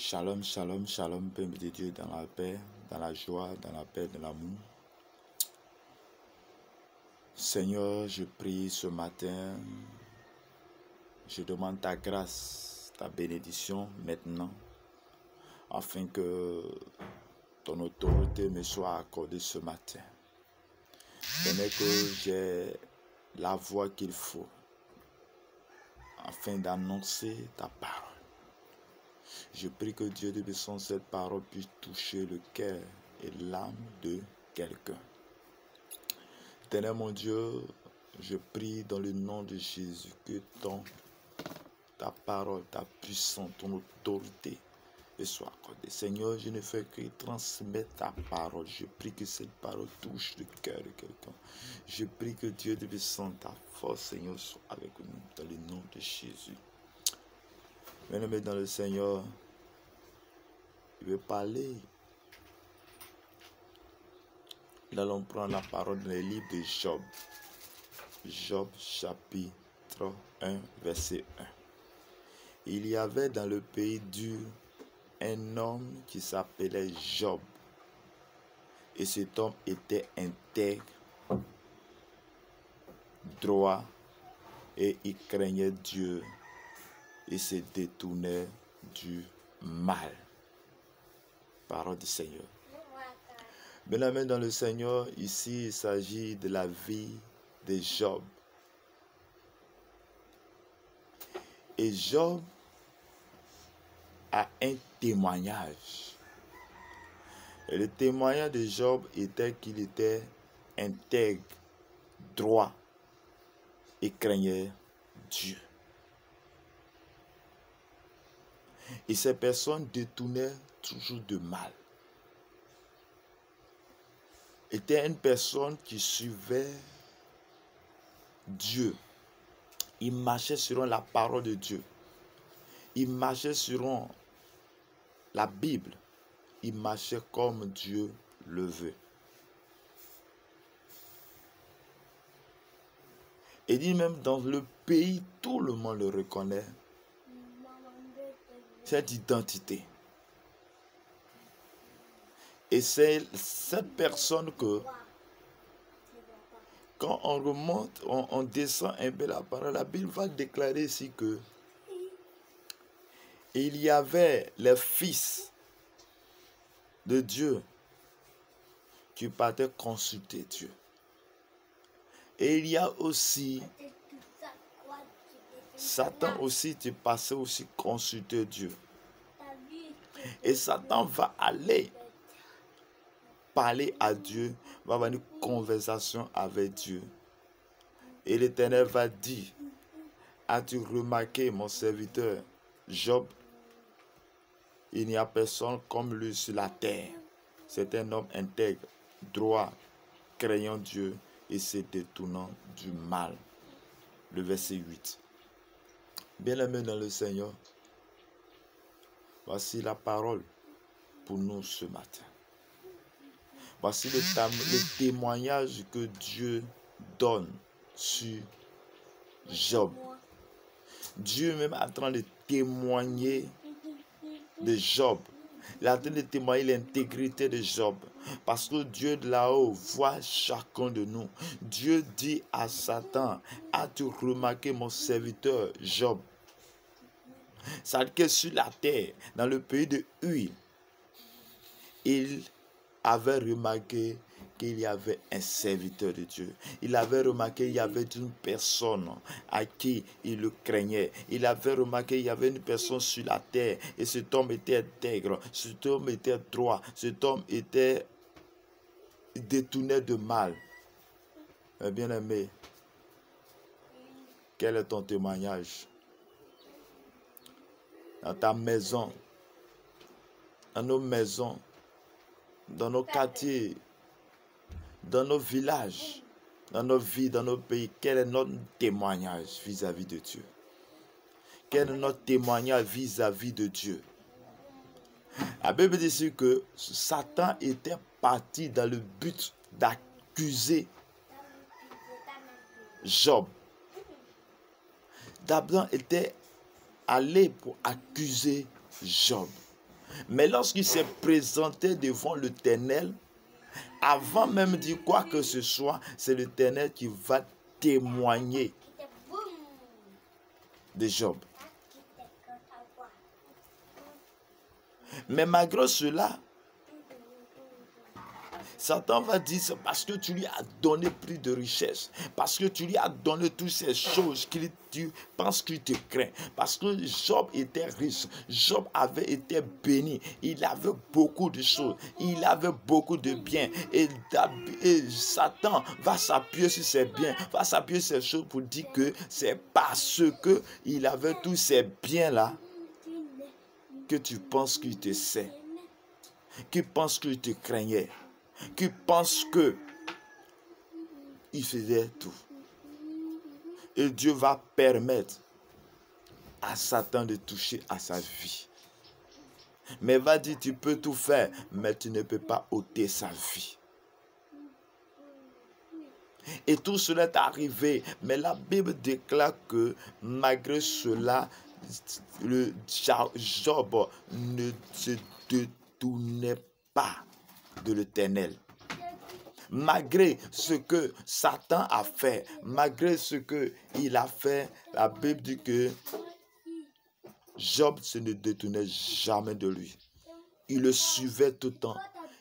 Shalom, shalom, shalom, peuple de Dieu, dans la paix, dans la joie, dans la paix, dans l'amour. Seigneur, je prie ce matin, je demande ta grâce, ta bénédiction maintenant, afin que ton autorité me soit accordée ce matin. Permets que j'ai la voix qu'il faut, afin d'annoncer ta parole. Je prie que Dieu de son cette parole puisse toucher le cœur et l'âme de quelqu'un. Éternel mon Dieu, je prie dans le nom de Jésus que ta parole, ta puissance, ton autorité soit accordée. Seigneur, je ne fais que transmettre ta parole. Je prie que cette parole touche le cœur de quelqu'un. Je prie que Dieu de son ta force, Seigneur, soit avec nous dans le nom de Jésus. Bien-aimé dans le Seigneur, je vais parler. Nous allons prendre la parole dans le livre de Job. Job chapitre 1, verset 1. Il y avait dans le pays d'Ur un homme qui s'appelait Job. Et cet homme était intègre, droit, et il craignait Dieu et se détournait du mal. Parole du Seigneur. Bien-aimé dans le Seigneur, ici il s'agit de la vie de Job. Et Job a un témoignage. Et le témoignage de Job était qu'il était intègre, droit et craignait Dieu. Et ces personnes détournaient toujours de mal. Était une personne qui suivait Dieu. Il marchait selon la parole de Dieu. Il marchait selon la Bible. Il marchait comme Dieu le veut. Et dit même dans le pays, tout le monde le reconnaît. Cette identité. Et c'est cette personne que, quand on remonte, on descend un peu la parole, la Bible va déclarer ici que il y avait les fils de Dieu qui partaient consulter Dieu. Et il y a aussi Satan aussi qui passait aussi consulter Dieu. Et Satan va aller parler à Dieu, va avoir une conversation avec Dieu. Et l'Éternel va dire, as-tu remarqué mon serviteur Job? Il n'y a personne comme lui sur la terre. C'est un homme intègre, droit, craignant Dieu et se détournant du mal. Le verset 8. Bien-aimés dans le Seigneur, voici la parole pour nous ce matin. Voici le témoignage que Dieu donne sur Job. Dieu même est en train de témoigner de Job. Il est en train de témoigner l'intégrité de Job. Parce que Dieu de là-haut voit chacun de nous. Dieu dit à Satan, as-tu remarqué mon serviteur Job? C'est que sur la terre, dans le pays de Ur, il avait remarqué qu'il y avait un serviteur de Dieu. Il avait remarqué qu'il y avait une personne à qui il le craignait. Il avait remarqué qu'il y avait une personne sur la terre et cet homme était intègre, cet homme était droit, cet homme était détourné de mal. Mais bien-aimé, quel est ton témoignage? Dans ta maison, dans nos maisons, dans nos quartiers, dans nos villages, dans nos vies, dans nos pays, quel est notre témoignage vis-à-vis de Dieu? Quel est notre témoignage vis-à-vis de Dieu? La Bible dit que Satan était parti dans le but d'accuser Job. D'abord était allé pour accuser Job. Mais lorsqu'il s'est présenté devant l'Éternel, avant même de dire quoi que ce soit, c'est l'Éternel qui va témoigner de Job. Mais malgré cela, Satan va dire, c'est parce que tu lui as donné plus de richesse, parce que tu lui as donné toutes ces choses qu'il tu penses qu'il te craint. Parce que Job était riche, Job avait été béni, il avait beaucoup de choses, il avait beaucoup de biens. Et Satan va s'appuyer sur ses biens, va s'appuyer sur ces choses pour dire que c'est parce que il avait tous ces biens-là que tu penses qu'il te sait, qu'il pense qu'il te craignait, qui pense que il faisait tout. Et Dieu va permettre à Satan de toucher à sa vie. Mais va dire, tu peux tout faire, mais tu ne peux pas ôter sa vie. Et tout cela est arrivé, mais la Bible déclare que malgré cela, le Job ne se détournait pas de l'Éternel. Malgré ce que Satan a fait, malgré ce qu'il a fait, la Bible dit que Job ne détournait jamais de lui. Il le suivait tout le temps.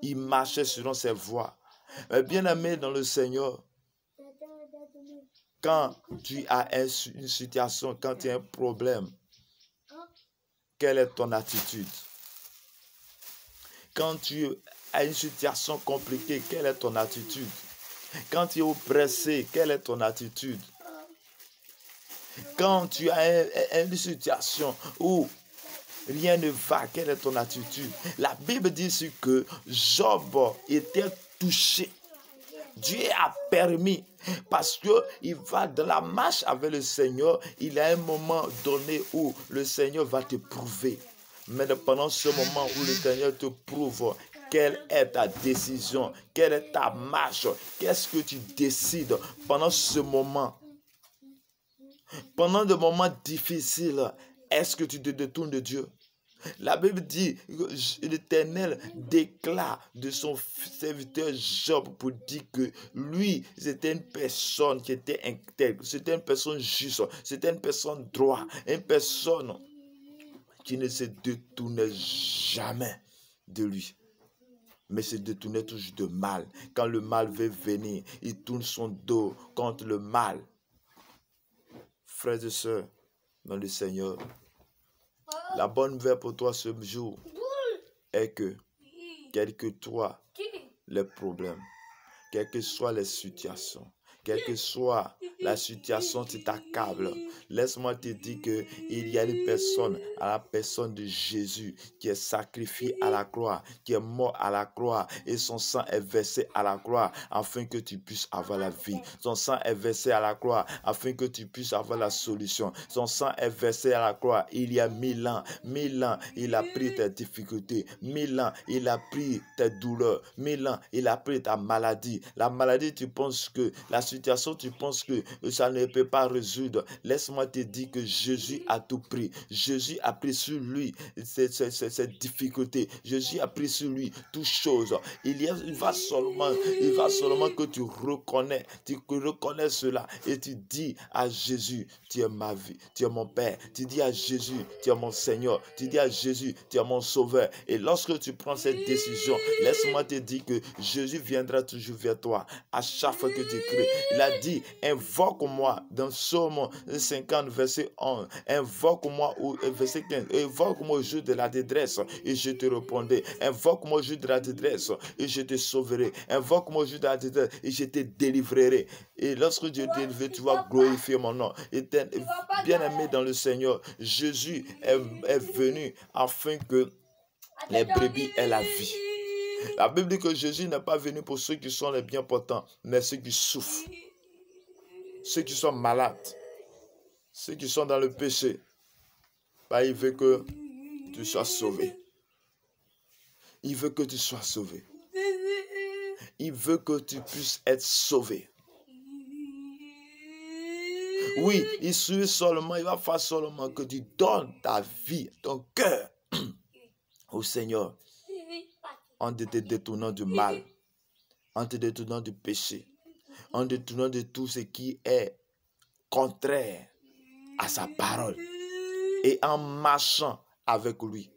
Il marchait selon ses voies. Bien-aimé dans le Seigneur, quand tu as une situation, quand tu as un problème, quelle est ton attitude? Quand tu as une situation compliquée, quelle est ton attitude? Quand tu es oppressé, quelle est ton attitude? Quand tu as une situation où rien ne va, quelle est ton attitude? La Bible dit que Job était touché. Dieu a permis, parce qu'il va dans la marche avec le Seigneur, il y a un moment donné où le Seigneur va te prouver. Mais pendant ce moment où le Seigneur te prouve, quelle est ta décision? Quelle est ta marche? Qu'est-ce que tu décides pendant ce moment? Pendant des moments difficiles, est-ce que tu te détournes de Dieu? La Bible dit que l'Éternel déclare de son serviteur Job pour dire que lui, c'était une personne qui était intègre, c'était une personne juste, c'était une personne droite, une personne qui ne se détournait jamais de lui, mais se détournait toujours de mal. Quand le mal veut venir, il tourne son dos contre le mal. Frères et sœurs, dans le Seigneur, la bonne nouvelle pour toi ce jour est que, quels que soient les problèmes, quelles que soient les situations, quelle que soit la situation qui t'accable, laisse-moi te dire qu'il y a une personne, à la personne de Jésus, qui est sacrifié à la croix, qui est mort à la croix, et son sang est versé à la croix, afin que tu puisses avoir la vie. Son sang est versé à la croix, afin que tu puisses avoir la solution. Son sang est versé à la croix, il y a 1000 ans, il a pris tes difficultés, 1000 ans, il a pris tes douleurs, 1000 ans, il a pris ta maladie. La maladie, tu penses que la situation, tu penses que ça ne peut pas résoudre. Laisse-moi te dire que Jésus a tout pris. Jésus a pris sur lui ces difficultés. Jésus a pris sur lui toutes choses. Il va seulement que tu reconnais cela et tu dis à Jésus, tu es ma vie, tu es mon Père. Tu dis à Jésus, tu es mon Seigneur. Tu dis à Jésus, tu es mon Sauveur. Et lorsque tu prends cette décision, laisse-moi te dire que Jésus viendra toujours vers toi à chaque fois que tu cries. Il a dit, invoque-moi dans Psaume 50, verset 11. Invoque-moi au verset 15. Invoque-moi au jour de la détresse et je te répondrai. Invoque-moi au jour de la détresse et je te sauverai. Invoque-moi au jour de la détresse et je te délivrerai. Et lorsque Dieu te délivre, tu vas glorifier mon nom. Et bien-aimé dans le Seigneur, Jésus est venu afin que les brebis aient la vie. La Bible dit que Jésus n'est pas venu pour ceux qui sont les bien portants, mais ceux qui souffrent, ceux qui sont malades, ceux qui sont dans le péché. Bah, il veut que tu sois sauvé. Il veut que tu sois sauvé. Il veut que tu puisses être sauvé. Oui, il suit seulement, il va faire seulement que tu donnes ta vie, ton cœur Ô Seigneur, en te détournant du mal, en te détournant du péché, en te détournant de tout ce qui est contraire à sa parole et en marchant avec lui.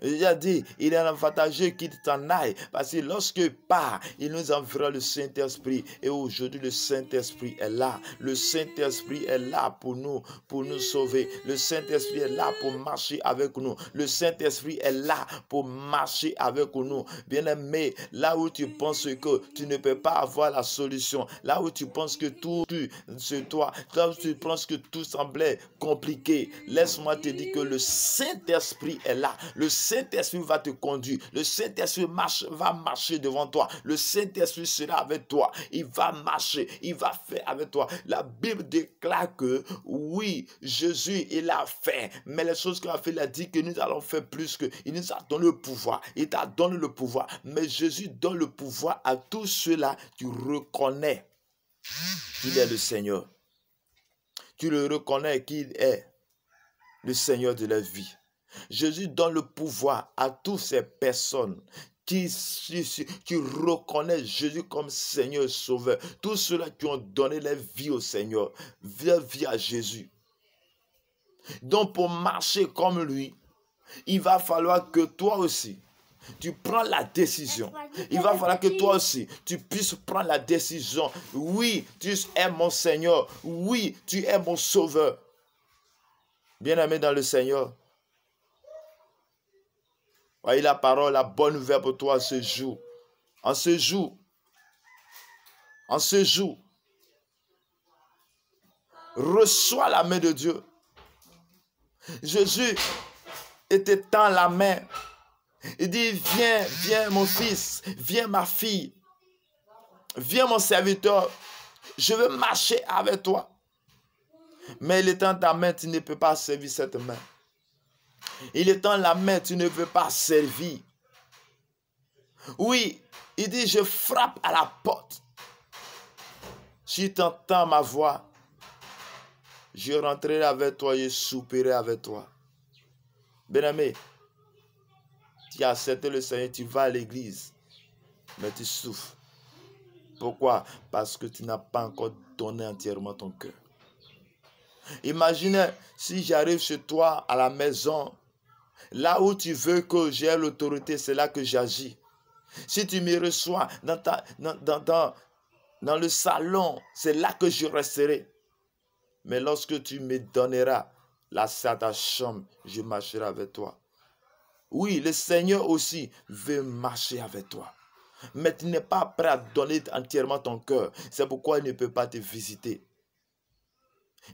Il a dit, il est avantageux qu'il t'en aille, parce que lorsque part, il nous enverra le Saint-Esprit. Et aujourd'hui, le Saint-Esprit est là. Le Saint-Esprit est là pour nous sauver. Le Saint-Esprit est là pour marcher avec nous. Le Saint-Esprit est là pour marcher avec nous. Bien-aimé, là où tu penses que tu ne peux pas avoir la solution, là où tu penses que tout c'est toi, là où tu penses que tout semblait compliqué, laisse-moi te dire que le Saint-Esprit est là. Le Saint-Esprit va te conduire. Le Saint-Esprit va marcher devant toi. Le Saint-Esprit sera avec toi. Il va marcher. Il va faire avec toi. La Bible déclare que oui, Jésus, il a fait. Mais les choses qu'il a fait, il a dit que nous allons faire plus que. Il nous a donné le pouvoir. Il t'a donné le pouvoir. Mais Jésus donne le pouvoir à tous ceux-là qui reconnaissent qu'il est le Seigneur. Tu le reconnais qu'il est le Seigneur de la vie. Jésus donne le pouvoir à toutes ces personnes qui reconnaissent Jésus comme Seigneur et Sauveur. Tous ceux-là qui ont donné leur vie au Seigneur, leur vie à Jésus. Donc pour marcher comme lui, il va falloir que toi aussi, tu prends la décision. Il va falloir que toi aussi, tu puisses prendre la décision. Oui, tu es mon Seigneur. Oui, tu es mon Sauveur. Bien-aimé dans le Seigneur, voyez la parole, la bonne nouvelle pour toi ce jour. En ce jour, reçois la main de Dieu. Jésus t'étend la main. Il dit, viens, viens mon fils, viens ma fille, viens mon serviteur, je veux marcher avec toi. Mais il étend ta main, tu ne peux pas servir cette main. Il étend la main, tu ne peux pas servir. Oui, il dit, je frappe à la porte. Si tu entends ma voix, je rentrerai avec toi, je souperai avec toi. Bien-aimé, tu as accepté le Seigneur, tu vas à l'église, mais tu souffres. Pourquoi? Parce que tu n'as pas encore donné entièrement ton cœur. Imagine si j'arrive chez toi à la maison, là où tu veux que j'ai l'autorité, c'est là que j'agis. Si tu me reçois dans le salon, c'est là que je resterai. Mais lorsque tu me donneras la salle de ta chambre, je marcherai avec toi. Oui, le Seigneur aussi veut marcher avec toi. Mais tu n'es pas prêt à donner entièrement ton cœur. C'est pourquoi il ne peut pas te visiter.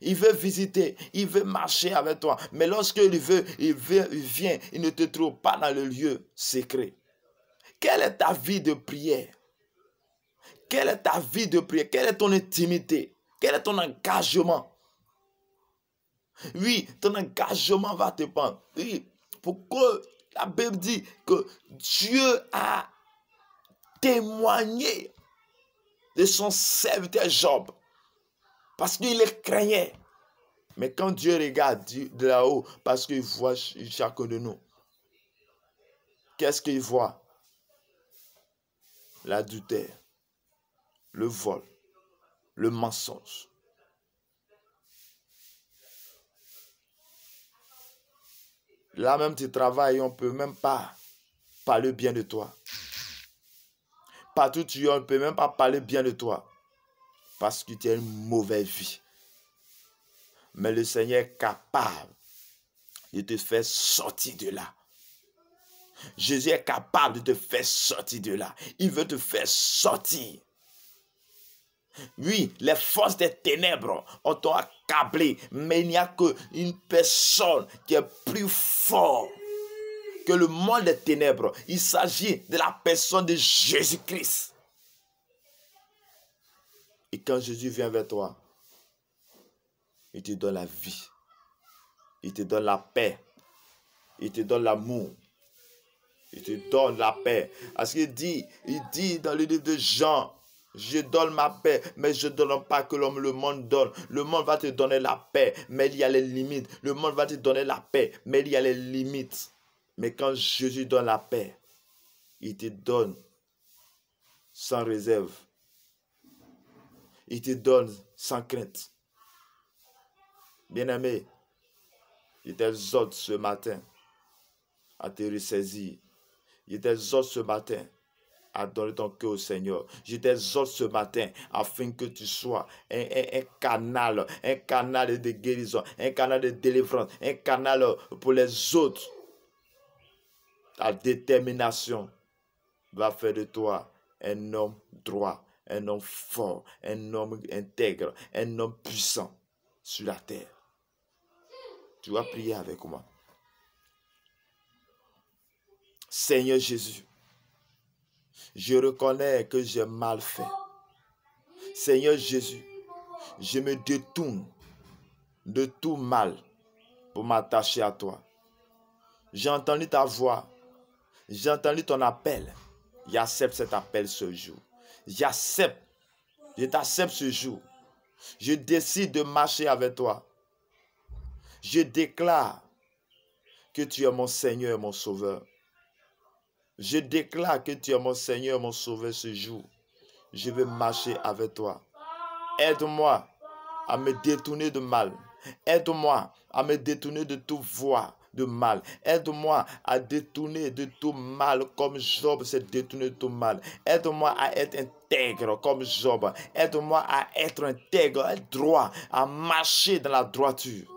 Il veut visiter, il veut marcher avec toi. Mais lorsqu'il vient, il ne te trouve pas dans le lieu secret. Quelle est ta vie de prière? Quelle est ta vie de prière? Quelle est ton intimité? Quel est ton engagement? Oui, ton engagement va te prendre. Oui, pourquoi la Bible dit que Dieu a témoigné de son serviteur Job. Parce qu'il le craignait. Mais quand Dieu regarde de là-haut, parce qu'il voit chacun de nous, qu'est-ce qu'il voit? L'adultère, le vol, le mensonge. Là même tu travailles, on ne peut même pas parler bien de toi. Partout tu es, on ne peut même pas parler bien de toi. Parce que tu as une mauvaise vie. Mais le Seigneur est capable de te faire sortir de là. Jésus est capable de te faire sortir de là. Il veut te faire sortir. Oui, les forces des ténèbres ont accablé, mais il n'y a qu'une personne qui est plus forte que le monde des ténèbres. Il s'agit de la personne de Jésus-Christ. Et quand Jésus vient vers toi, il te donne la vie. Il te donne la paix. Il te donne l'amour. Il te donne la paix. Parce qu'il dit dans le livre de Jean, je donne ma paix, mais je ne donne pas que le monde donne. Le monde va te donner la paix, mais il y a les limites. Le monde va te donner la paix, mais il y a les limites. Mais quand Jésus donne la paix, il te donne sans réserve. Il te donne sans crainte. Bien-aimé, je t'exhorte ce matin à te ressaisir. Je t'exhorte ce matin à donner ton cœur au Seigneur. Je t'exhorte ce matin afin que tu sois un canal de guérison, un canal de délivrance, un canal pour les autres. Ta détermination va faire de toi un homme droit, un homme fort, un homme intègre, un homme puissant sur la terre. Tu vas prier avec moi. Seigneur Jésus, je reconnais que j'ai mal fait. Seigneur Jésus, je me détourne de tout mal pour m'attacher à toi. J'ai entendu ta voix. J'ai entendu ton appel. J'accepte cet appel ce jour. J'accepte. Je t'accepte ce jour. Je décide de marcher avec toi. Je déclare que tu es mon Seigneur et mon Sauveur. Je déclare que tu es mon Seigneur et mon Sauveur ce jour. Je vais marcher avec toi. Aide-moi à me détourner de mal. Aide-moi à me détourner de toute voie de mal. Aide-moi à détourner de tout mal comme Job s'est détourné de tout mal. Aide-moi à être intègre comme Job. Aide-moi à être intègre, à être droit, à marcher dans la droiture.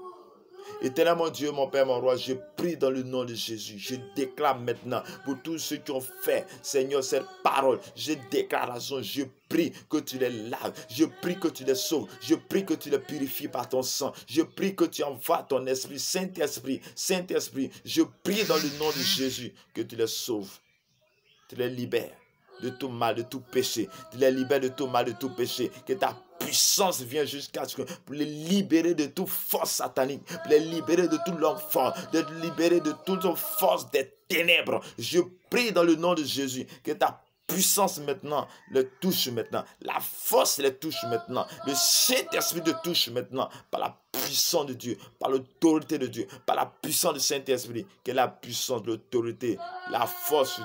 Éternel mon Dieu, mon Père, mon Roi, je prie dans le nom de Jésus. Je déclare maintenant pour tous ceux qui ont fait, Seigneur, cette parole, je déclaration, je prie que tu les laves, je prie que tu les sauves, je prie que tu les purifies par ton sang, je prie que tu envoies ton esprit, Saint-Esprit, Saint-Esprit, je prie dans le nom de Jésus que tu les sauves, tu les libères de tout mal, de tout péché, tu les libères de tout mal, de tout péché, que ta puissance vient jusqu'à ce que pour les libérer de toute force satanique, pour les libérer de tout l'enfant, de les libérer de toute force des ténèbres. Je prie dans le nom de Jésus que ta puissance maintenant les touche maintenant, la force les touche maintenant, le Saint-Esprit te touche maintenant par la puissance de Dieu, par l'autorité de Dieu, par la puissance du Saint-Esprit, que la puissance, l'autorité, la force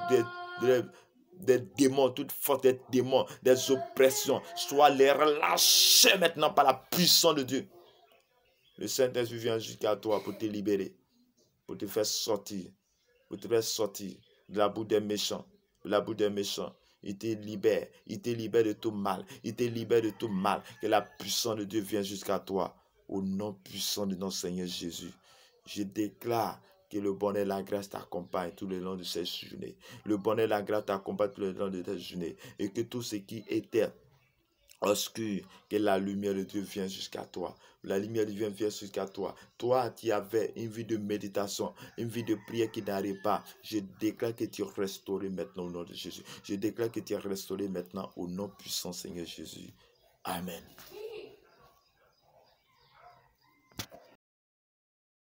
des démons, toute force des démons, des oppressions, soit les relâchées maintenant par la puissance de Dieu. Le Saint-Esprit vient jusqu'à toi pour te libérer, pour te faire sortir, de la boue des méchants, de la boue des méchants. Il te libère de tout mal, il te libère de tout mal. Que la puissance de Dieu vienne jusqu'à toi, au nom puissant de notre Seigneur Jésus. Je déclare que le bonheur et la grâce t'accompagnent tout le long de cette journée. Le bonheur et la grâce t'accompagnent tout le long de cette journée. Et que tout ce qui était obscur, que la lumière de Dieu vienne jusqu'à toi. La lumière de Dieu vient jusqu'à toi. Toi qui avais une vie de méditation, une vie de prière qui n'arrive pas, je déclare que tu es restauré maintenant au nom de Jésus. Je déclare que tu es restauré maintenant au nom puissant Seigneur Jésus. Amen.